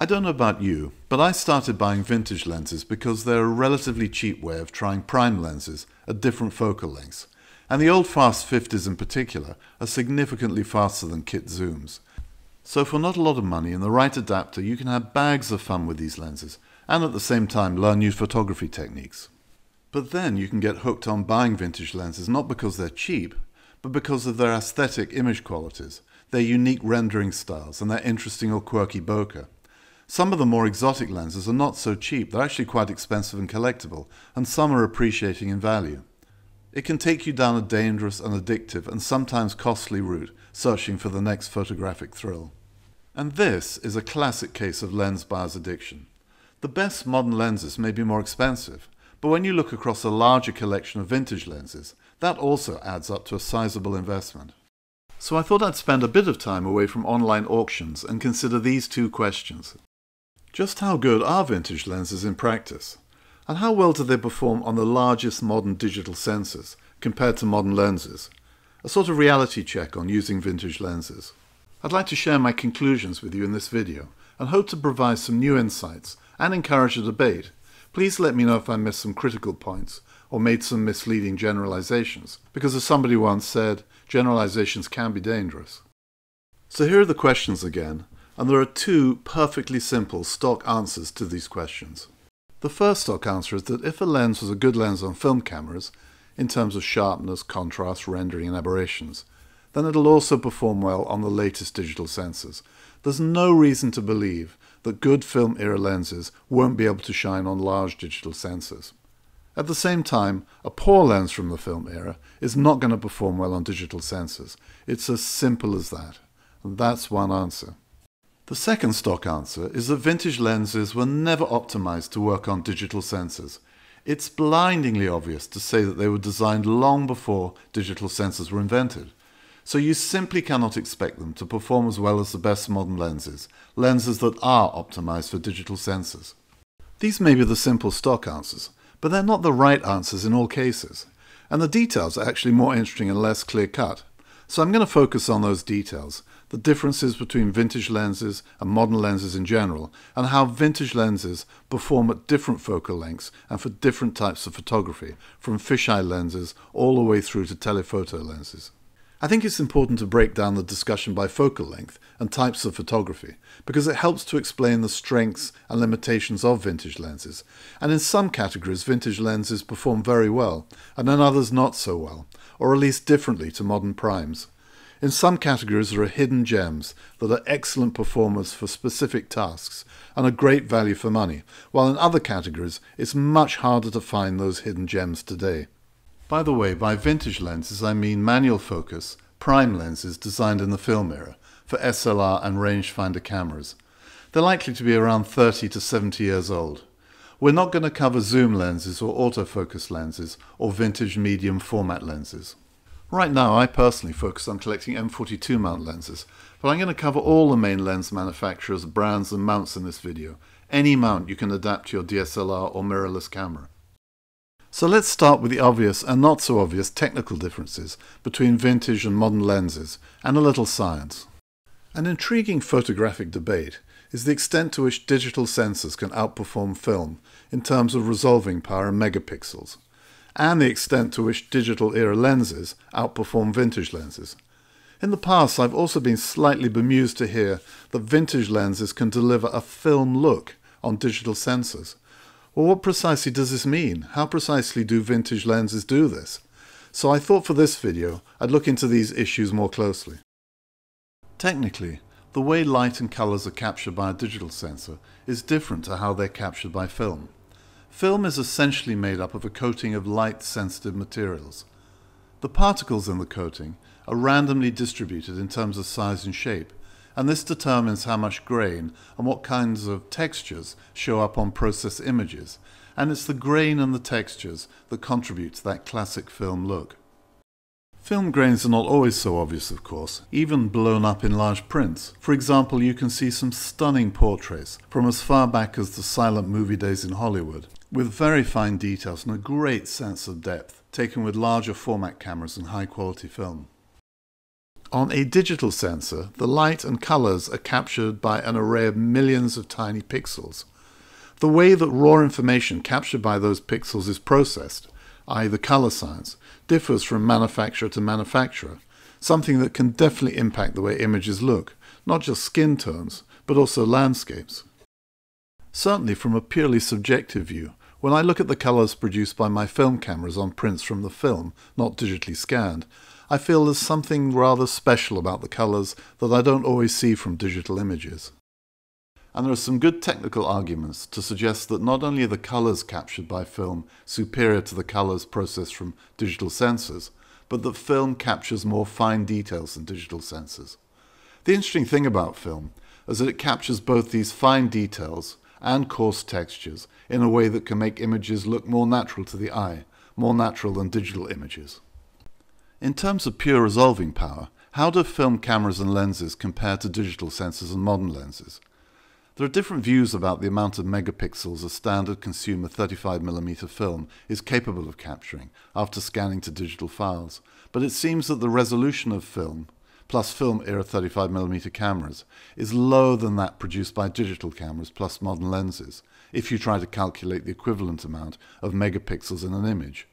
I don't know about you, but I started buying vintage lenses because they're a relatively cheap way of trying prime lenses at different focal lengths, and the old fast 50s in particular are significantly faster than kit zooms. So for not a lot of money and the right adapter, you can have bags of fun with these lenses and at the same time learn new photography techniques. But then you can get hooked on buying vintage lenses not because they're cheap, but because of their aesthetic image qualities, their unique rendering styles and their interesting or quirky bokeh. Some of the more exotic lenses are not so cheap, they're actually quite expensive and collectible, and some are appreciating in value. It can take you down a dangerous and addictive and sometimes costly route, searching for the next photographic thrill. And this is a classic case of lens buyer's addiction. The best modern lenses may be more expensive, but when you look across a larger collection of vintage lenses, that also adds up to a sizable investment. So I thought I'd spend a bit of time away from online auctions and consider these two questions. Just how good are vintage lenses in practice? And how well do they perform on the largest modern digital sensors compared to modern lenses? A sort of reality check on using vintage lenses. I'd like to share my conclusions with you in this video and hope to provide some new insights and encourage a debate. Please let me know if I missed some critical points or made some misleading generalizations, because as somebody once said, generalizations can be dangerous. So here are the questions again, and there are two perfectly simple stock answers to these questions. The first stock answer is that if a lens was a good lens on film cameras, in terms of sharpness, contrast, rendering and aberrations, then it'll also perform well on the latest digital sensors. There's no reason to believe that good film era lenses won't be able to shine on large digital sensors. At the same time, a poor lens from the film era is not going to perform well on digital sensors. It's as simple as that. And that's one answer. The second stock answer is that vintage lenses were never optimized to work on digital sensors. It's blindingly obvious to say that they were designed long before digital sensors were invented. So you simply cannot expect them to perform as well as the best modern lenses, lenses that are optimized for digital sensors. These may be the simple stock answers, but they're not the right answers in all cases. And the details are actually more interesting and less clear-cut. So I'm going to focus on those details, the differences between vintage lenses and modern lenses in general, and how vintage lenses perform at different focal lengths and for different types of photography, from fisheye lenses all the way through to telephoto lenses. I think it's important to break down the discussion by focal length and types of photography, because it helps to explain the strengths and limitations of vintage lenses. And in some categories, vintage lenses perform very well, and in others not so well, or at least differently to modern primes. In some categories there are hidden gems that are excellent performers for specific tasks and a great value for money, while in other categories it's much harder to find those hidden gems today. By the way, by vintage lenses I mean manual focus, prime lenses designed in the film era for SLR and rangefinder cameras. They're likely to be around 30 to 70 years old. We're not going to cover zoom lenses or autofocus lenses or vintage medium format lenses. Right now I personally focus on collecting M42 mount lenses, but I'm going to cover all the main lens manufacturers, brands and mounts in this video. Any mount you can adapt to your DSLR or mirrorless camera. So let's start with the obvious and not so obvious technical differences between vintage and modern lenses, and a little science. An intriguing photographic debate is the extent to which digital sensors can outperform film in terms of resolving power and megapixels, and the extent to which digital era lenses outperform vintage lenses. In the past, I've also been slightly bemused to hear that vintage lenses can deliver a film look on digital sensors. Well, what precisely does this mean? How precisely do vintage lenses do this? So I thought for this video I'd look into these issues more closely. Technically, the way light and colours are captured by a digital sensor is different to how they're captured by film. Film is essentially made up of a coating of light-sensitive materials. The particles in the coating are randomly distributed in terms of size and shape, and this determines how much grain and what kinds of textures show up on processed images, and it's the grain and the textures that contribute to that classic film look. Film grains are not always so obvious, of course, even blown up in large prints. For example, you can see some stunning portraits from as far back as the silent movie days in Hollywood, with very fine details and a great sense of depth, taken with larger format cameras and high quality film. On a digital sensor, the light and colours are captured by an array of millions of tiny pixels. The way that raw information captured by those pixels is processed, i.e. the colour science, differs from manufacturer to manufacturer, something that can definitely impact the way images look, not just skin tones, but also landscapes. Certainly from a purely subjective view, when I look at the colours produced by my film cameras on prints from the film, not digitally scanned, I feel there's something rather special about the colours that I don't always see from digital images. And there are some good technical arguments to suggest that not only are the colours captured by film superior to the colours processed from digital sensors, but that film captures more fine details than digital sensors. The interesting thing about film is that it captures both these fine details and coarse textures in a way that can make images look more natural to the eye, more natural than digital images. In terms of pure resolving power, how do film cameras and lenses compare to digital sensors and modern lenses? There are different views about the amount of megapixels a standard consumer 35mm film is capable of capturing after scanning to digital files, but it seems that the resolution of film, plus film-era 35mm cameras, is lower than that produced by digital cameras plus modern lenses, if you try to calculate the equivalent amount of megapixels in an image.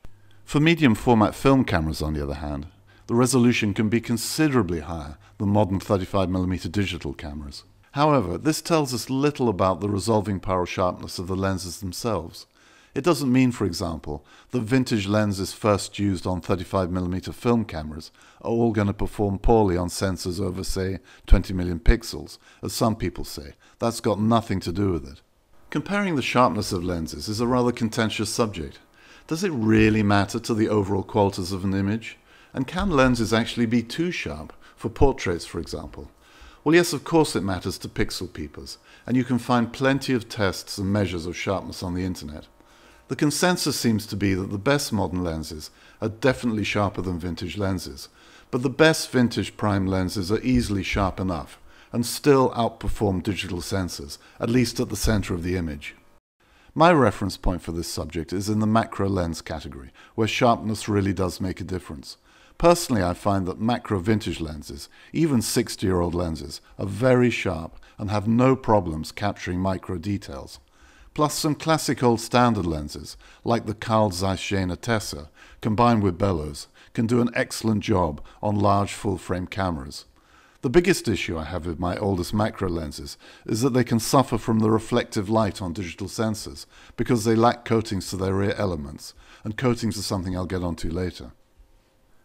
For medium-format film cameras, on the other hand, the resolution can be considerably higher than modern 35mm digital cameras. However, this tells us little about the resolving power or sharpness of the lenses themselves. It doesn't mean, for example, that vintage lenses first used on 35mm film cameras are all going to perform poorly on sensors over, say, 20 million pixels, as some people say. That's got nothing to do with it. Comparing the sharpness of lenses is a rather contentious subject. Does it really matter to the overall qualities of an image? And can lenses actually be too sharp, for portraits, for example? Well, yes, of course it matters to pixel peepers, and you can find plenty of tests and measures of sharpness on the internet. The consensus seems to be that the best modern lenses are definitely sharper than vintage lenses, but the best vintage prime lenses are easily sharp enough, and still outperform digital sensors, at least at the center of the image. My reference point for this subject is in the macro lens category, where sharpness really does make a difference. Personally, I find that macro vintage lenses, even 60-year-old lenses, are very sharp and have no problems capturing micro details. Plus some classic old standard lenses, like the Carl Zeiss Jena Tessa, combined with bellows, can do an excellent job on large full-frame cameras. The biggest issue I have with my oldest macro lenses is that they can suffer from the reflective light on digital sensors because they lack coatings to their rear elements, and coatings are something I'll get onto later.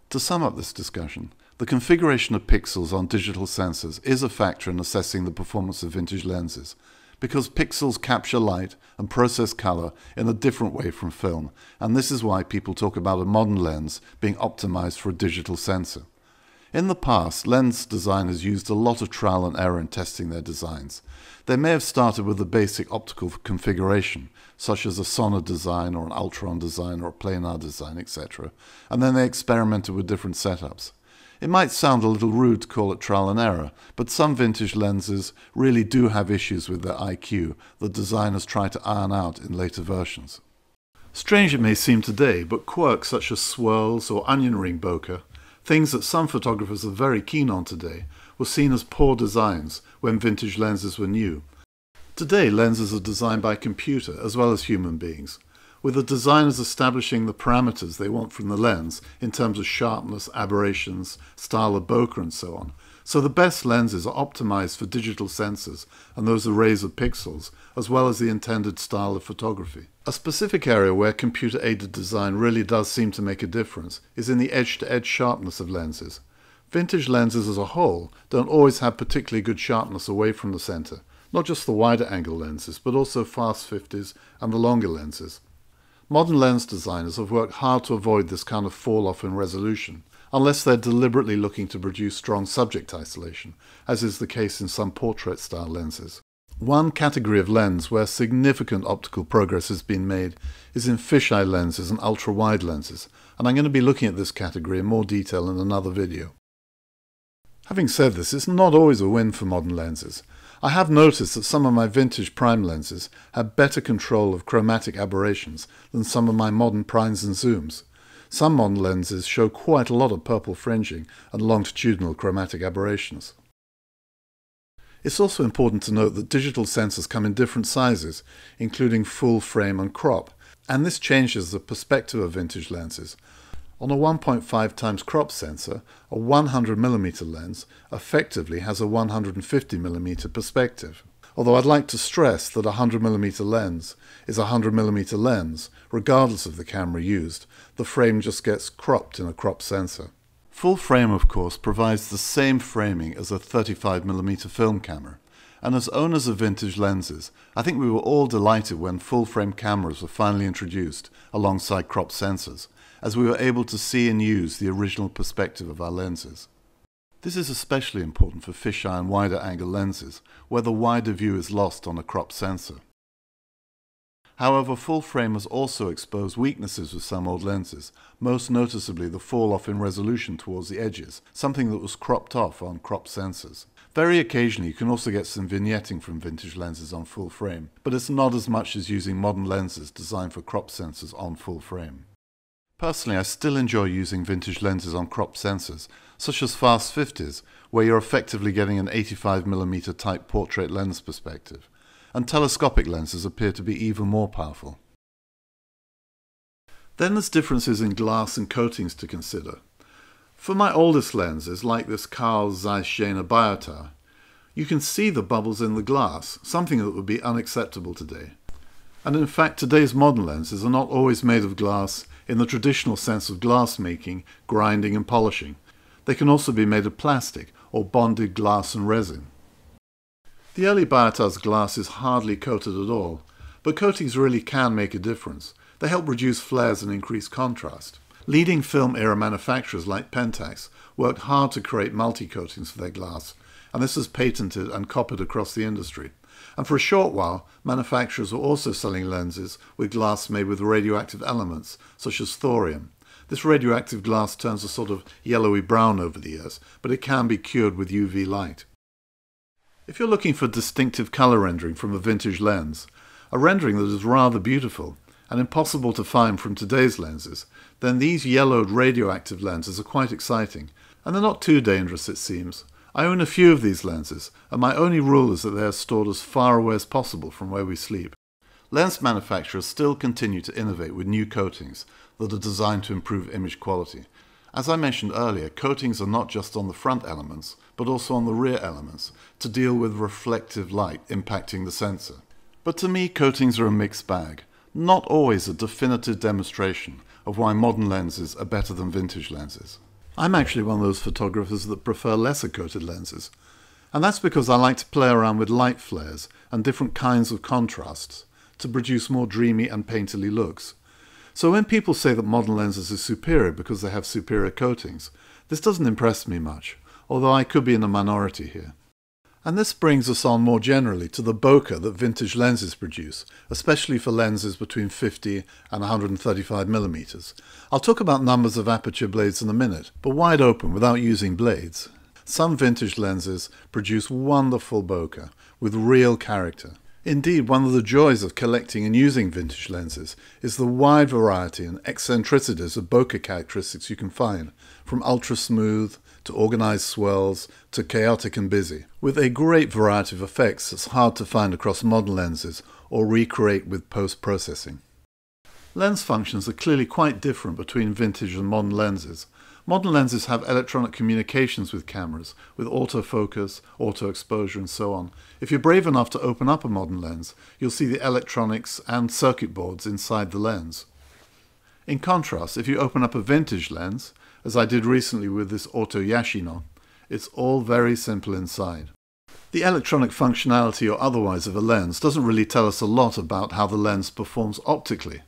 To sum up this discussion, the configuration of pixels on digital sensors is a factor in assessing the performance of vintage lenses, because pixels capture light and process color in a different way from film, and this is why people talk about a modern lens being optimized for a digital sensor. In the past, lens designers used a lot of trial and error in testing their designs. They may have started with a basic optical configuration, such as a sonor design or an Ultron design or a planar design, etc., and then they experimented with different setups. It might sound a little rude to call it trial and error, but some vintage lenses really do have issues with their IQ that designers try to iron out in later versions. Strange it may seem today, but quirks such as swirls or onion ring bokeh, things that some photographers are very keen on today, were seen as poor designs when vintage lenses were new. Today, lenses are designed by computer as well as human beings, with the designers establishing the parameters they want from the lens in terms of sharpness, aberrations, style of bokeh and so on. So the best lenses are optimized for digital sensors and those arrays of pixels, as well as the intended style of photography. A specific area where computer-aided design really does seem to make a difference is in the edge-to-edge sharpness of lenses. Vintage lenses as a whole don't always have particularly good sharpness away from the center, not just the wider angle lenses, but also fast 50s and the longer lenses. Modern lens designers have worked hard to avoid this kind of fall-off in resolution, unless they're deliberately looking to produce strong subject isolation, as is the case in some portrait-style lenses. One category of lens where significant optical progress has been made is in fisheye lenses and ultra-wide lenses, and I'm going to be looking at this category in more detail in another video. Having said this, it's not always a win for modern lenses. I have noticed that some of my vintage prime lenses have better control of chromatic aberrations than some of my modern primes and zooms. Some modern lenses show quite a lot of purple fringing and longitudinal chromatic aberrations. It's also important to note that digital sensors come in different sizes, including full frame and crop, and this changes the perspective of vintage lenses. On a 1.5 times crop sensor, a 100mm lens effectively has a 150mm perspective. Although I'd like to stress that a 100mm lens is a 100mm lens, regardless of the camera used. The frame just gets cropped in a crop sensor. Full frame, of course, provides the same framing as a 35mm film camera. And as owners of vintage lenses, I think we were all delighted when full-frame cameras were finally introduced alongside crop sensors, as we were able to see and use the original perspective of our lenses. This is especially important for fisheye and wider angle lenses, where the wider view is lost on a crop sensor. However, full frame has also exposed weaknesses with some old lenses, most noticeably the fall-off in resolution towards the edges, something that was cropped off on crop sensors. Very occasionally you can also get some vignetting from vintage lenses on full frame, but it's not as much as using modern lenses designed for crop sensors on full frame. Personally, I still enjoy using vintage lenses on crop sensors, such as fast 50s, where you're effectively getting an 85mm type portrait lens perspective, and telescopic lenses appear to be even more powerful. Then there's differences in glass and coatings to consider. For my oldest lenses, like this Carl Zeiss Jena Biotar, you can see the bubbles in the glass, something that would be unacceptable today. And in fact, today's modern lenses are not always made of glass in the traditional sense of glass making, grinding and polishing. They can also be made of plastic or bonded glass and resin. The early Biotar's glass is hardly coated at all, but coatings really can make a difference. They help reduce flares and increase contrast. Leading film era manufacturers like Pentax worked hard to create multi-coatings for their glass, and this is patented and copied across the industry. And for a short while, manufacturers were also selling lenses with glass made with radioactive elements, such as thorium. This radioactive glass turns a sort of yellowy brown over the years, but it can be cured with UV light. If you're looking for distinctive color rendering from a vintage lens, a rendering that is rather beautiful and impossible to find from today's lenses, then these yellowed radioactive lenses are quite exciting, and they're not too dangerous, it seems. I own a few of these lenses, and my only rule is that they are stored as far away as possible from where we sleep. Lens manufacturers still continue to innovate with new coatings that are designed to improve image quality. As I mentioned earlier, coatings are not just on the front elements, but also on the rear elements, to deal with reflective light impacting the sensor. But to me, coatings are a mixed bag, not always a definitive demonstration of why modern lenses are better than vintage lenses. I'm actually one of those photographers that prefer lesser coated lenses, and that's because I like to play around with light flares and different kinds of contrasts to produce more dreamy and painterly looks. So when people say that modern lenses are superior because they have superior coatings, this doesn't impress me much, although I could be in a minority here. And this brings us on more generally to the bokeh that vintage lenses produce, especially for lenses between 50 and 135mm. I'll talk about numbers of aperture blades in a minute, but wide open without using blades. Some vintage lenses produce wonderful bokeh with real character. Indeed, one of the joys of collecting and using vintage lenses is the wide variety and eccentricities of bokeh characteristics you can find, from ultra-smooth to organized swirls to chaotic and busy, with a great variety of effects that's hard to find across modern lenses or recreate with post-processing. Lens functions are clearly quite different between vintage and modern lenses. Modern lenses have electronic communications with cameras, with autofocus, auto-exposure and so on. If you're brave enough to open up a modern lens, you'll see the electronics and circuit boards inside the lens. In contrast, if you open up a vintage lens, as I did recently with this Auto Yashino, it's all very simple inside. The electronic functionality or otherwise of a lens doesn't really tell us a lot about how the lens performs optically.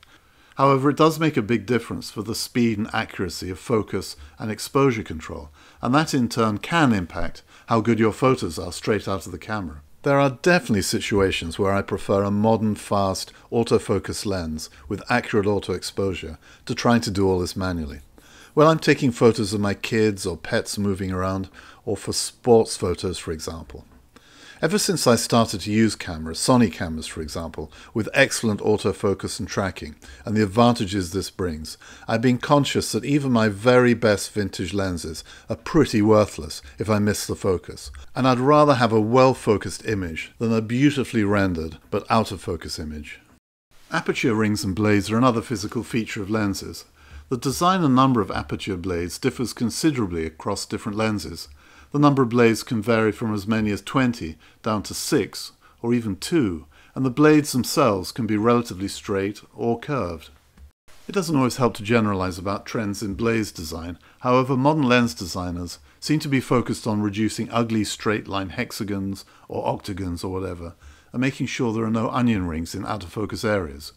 However, it does make a big difference for the speed and accuracy of focus and exposure control, and that in turn can impact how good your photos are straight out of the camera. There are definitely situations where I prefer a modern, fast, autofocus lens with accurate auto exposure to trying to do all this manually. When I'm taking photos of my kids or pets moving around, or for sports photos, for example. Ever since I started to use cameras, Sony cameras for example, with excellent autofocus and tracking, and the advantages this brings, I've been conscious that even my very best vintage lenses are pretty worthless if I miss the focus, and I'd rather have a well-focused image than a beautifully rendered but out-of-focus image. Aperture rings and blades are another physical feature of lenses. The design and number of aperture blades differs considerably across different lenses. The number of blades can vary from as many as 20 down to 6 or even 2, and the blades themselves can be relatively straight or curved. It doesn't always help to generalize about trends in blades design. However, modern lens designers seem to be focused on reducing ugly straight line hexagons or octagons or whatever, and making sure there are no onion rings in out-of-focus areas.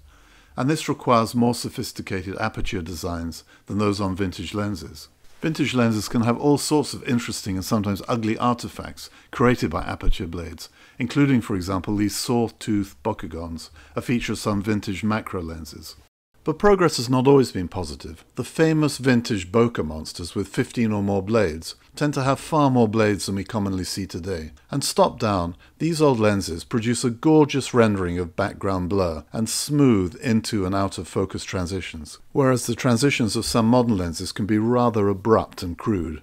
And this requires more sophisticated aperture designs than those on vintage lenses. Vintage lenses can have all sorts of interesting and sometimes ugly artifacts created by aperture blades, including, for example, these saw-tooth Bokegons, a feature of some vintage macro lenses. But progress has not always been positive. The famous vintage Bokeh monsters with 15 or more blades tend to have far more blades than we commonly see today. And stopped down, these old lenses produce a gorgeous rendering of background blur and smooth into and out of focus transitions, whereas the transitions of some modern lenses can be rather abrupt and crude.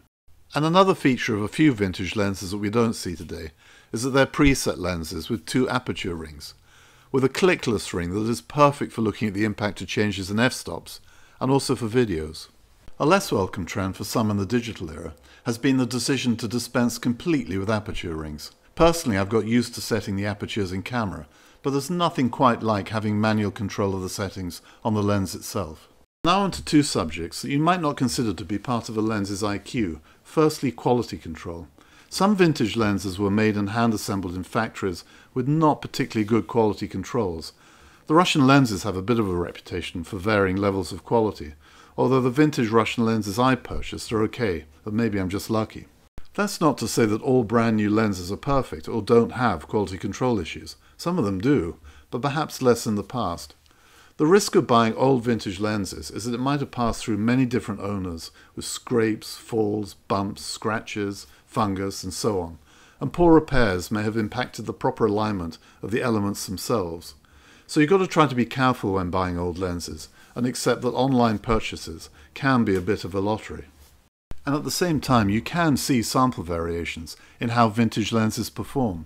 And another feature of a few vintage lenses that we don't see today is that they're preset lenses with 2 aperture rings, with a clickless ring that is perfect for looking at the impact of changes in f-stops, and also for videos. A less welcome trend for some in the digital era has been the decision to dispense completely with aperture rings. Personally, I've got used to setting the apertures in camera, but there's nothing quite like having manual control of the settings on the lens itself. Now on to 2 subjects that you might not consider to be part of a lens's IQ. Firstly, quality control. Some vintage lenses were made and hand-assembled in factories with not particularly good quality controls. The Russian lenses have a bit of a reputation for varying levels of quality, although the vintage Russian lenses I purchased are okay, but maybe I'm just lucky. That's not to say that all brand new lenses are perfect or don't have quality control issues. Some of them do, but perhaps less in the past. The risk of buying old vintage lenses is that it might have passed through many different owners with scrapes, falls, bumps, scratches, fungus and so on, and poor repairs may have impacted the proper alignment of the elements themselves. So you've got to try to be careful when buying old lenses and accept that online purchases can be a bit of a lottery. And at the same time you can see sample variations in how vintage lenses perform.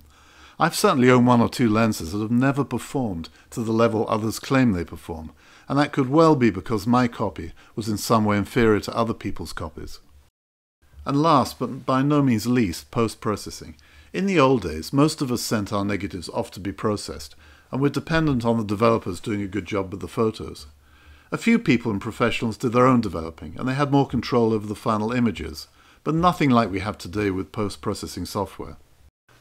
I've certainly owned 1 or 2 lenses that have never performed to the level others claim they perform, and that could well be because my copy was in some way inferior to other people's copies. And last, but by no means least, post-processing. In the old days, most of us sent our negatives off to be processed, and we're dependent on the developers doing a good job with the photos. A few people and professionals did their own developing, and they had more control over the final images, but nothing like we have today with post-processing software.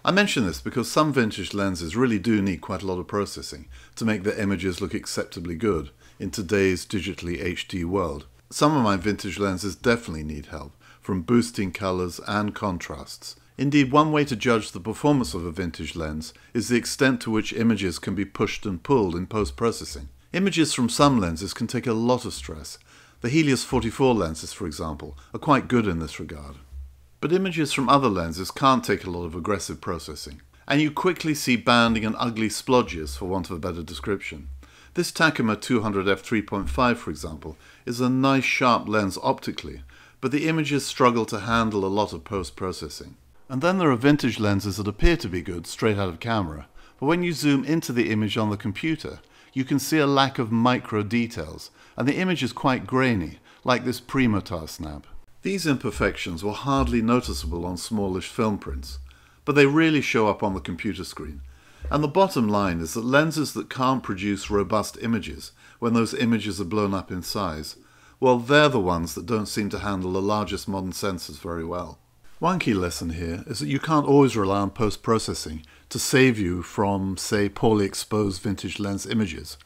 I mention this because some vintage lenses really do need quite a lot of processing to make their images look acceptably good in today's digitally HD world. Some of my vintage lenses definitely need help, from boosting colours and contrasts. Indeed, one way to judge the performance of a vintage lens is the extent to which images can be pushed and pulled in post-processing. Images from some lenses can take a lot of stress. The Helios 44 lenses, for example, are quite good in this regard. But images from other lenses can't take a lot of aggressive processing, and you quickly see banding and ugly splodges, for want of a better description. This Takuma 200 f3.5, for example, is a nice sharp lens optically, but the images struggle to handle a lot of post-processing. And then there are vintage lenses that appear to be good straight out of camera, but when you zoom into the image on the computer, you can see a lack of micro details, and the image is quite grainy, like this Primotar snap. These imperfections were hardly noticeable on smallish film prints, but they really show up on the computer screen. And the bottom line is that lenses that can't produce robust images when those images are blown up in size, well, they're the ones that don't seem to handle the largest modern sensors very well. One key lesson here is that you can't always rely on post-processing to save you from, say, poorly exposed vintage lens images.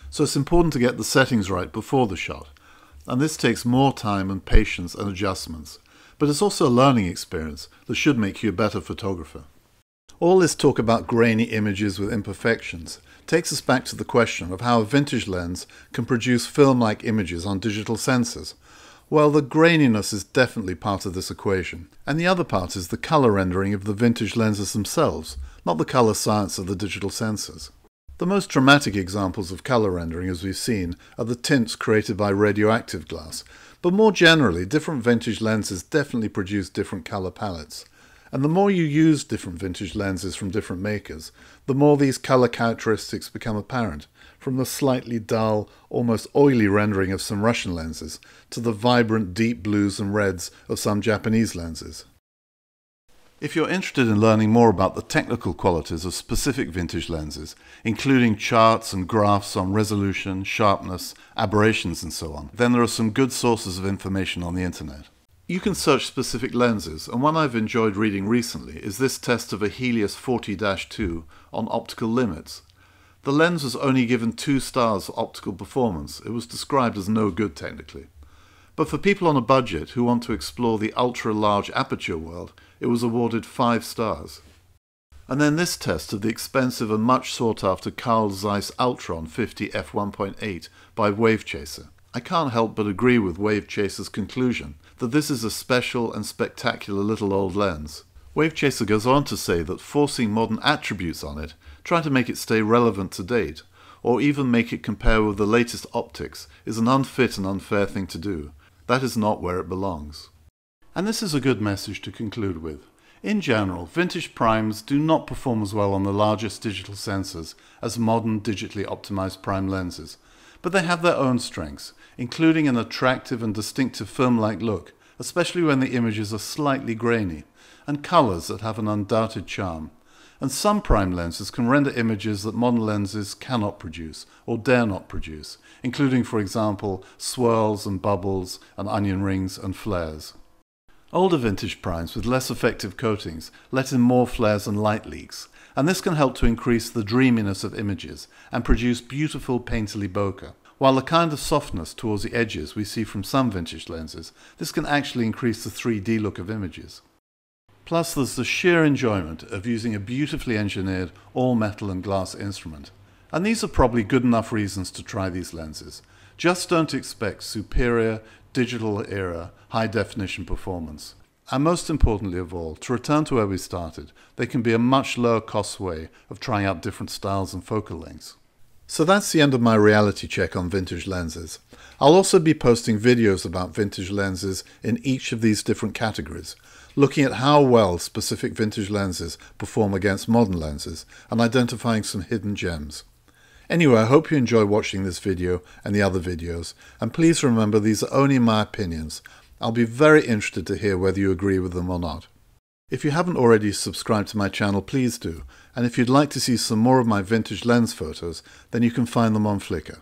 So it's important to get the settings right before the shot, and this takes more time and patience and adjustments, but it's also a learning experience that should make you a better photographer. All this talk about grainy images with imperfections takes us back to the question of how a vintage lens can produce film-like images on digital sensors. Well, the graininess is definitely part of this equation, and the other part is the colour rendering of the vintage lenses themselves, not the colour science of the digital sensors. The most dramatic examples of colour rendering, as we've seen, are the tints created by radioactive glass, but more generally, different vintage lenses definitely produce different colour palettes. And the more you use different vintage lenses from different makers, the more these colour characteristics become apparent, from the slightly dull, almost oily rendering of some Russian lenses to the vibrant deep blues and reds of some Japanese lenses. If you're interested in learning more about the technical qualities of specific vintage lenses, including charts and graphs on resolution, sharpness, aberrations and so on, then there are some good sources of information on the internet. You can search specific lenses, and one I've enjoyed reading recently is this test of a Helios 40-2 on optical limits. The lens was only given 2 stars for optical performance. It was described as no good technically. But for people on a budget who want to explore the ultra-large aperture world, it was awarded 5 stars. And then this test of the expensive and much sought-after Carl Zeiss Ultron 50 f1.8 by Wavechaser. I can't help but agree with Wavechaser's conclusion that this is a special and spectacular little old lens. Wavechaser goes on to say that forcing modern attributes on it, trying to make it stay relevant to date, or even make it compare with the latest optics, is an unfit and unfair thing to do. That is not where it belongs. And this is a good message to conclude with. In general, vintage primes do not perform as well on the largest digital sensors as modern digitally optimized prime lenses, but they have their own strengths, including an attractive and distinctive film-like look, especially when the images are slightly grainy, and colors that have an undoubted charm. And some prime lenses can render images that modern lenses cannot produce, or dare not produce, including, for example, swirls and bubbles and onion rings and flares. Older vintage primes with less effective coatings let in more flares and light leaks, and this can help to increase the dreaminess of images and produce beautiful painterly bokeh. While the kind of softness towards the edges we see from some vintage lenses, this can actually increase the 3D look of images. Plus there's the sheer enjoyment of using a beautifully engineered all-metal and glass instrument. And these are probably good enough reasons to try these lenses. Just don't expect superior, digital-era, high-definition performance. And most importantly of all, to return to where we started, they can be a much lower-cost way of trying out different styles and focal lengths. So that's the end of my reality check on vintage lenses. I'll also be posting videos about vintage lenses in each of these different categories, looking at how well specific vintage lenses perform against modern lenses and identifying some hidden gems. Anyway, I hope you enjoy watching this video and the other videos, and please remember these are only my opinions. I'll be very interested to hear whether you agree with them or not. If you haven't already subscribed to my channel, please do, and if you'd like to see some more of my vintage lens photos, then you can find them on Flickr.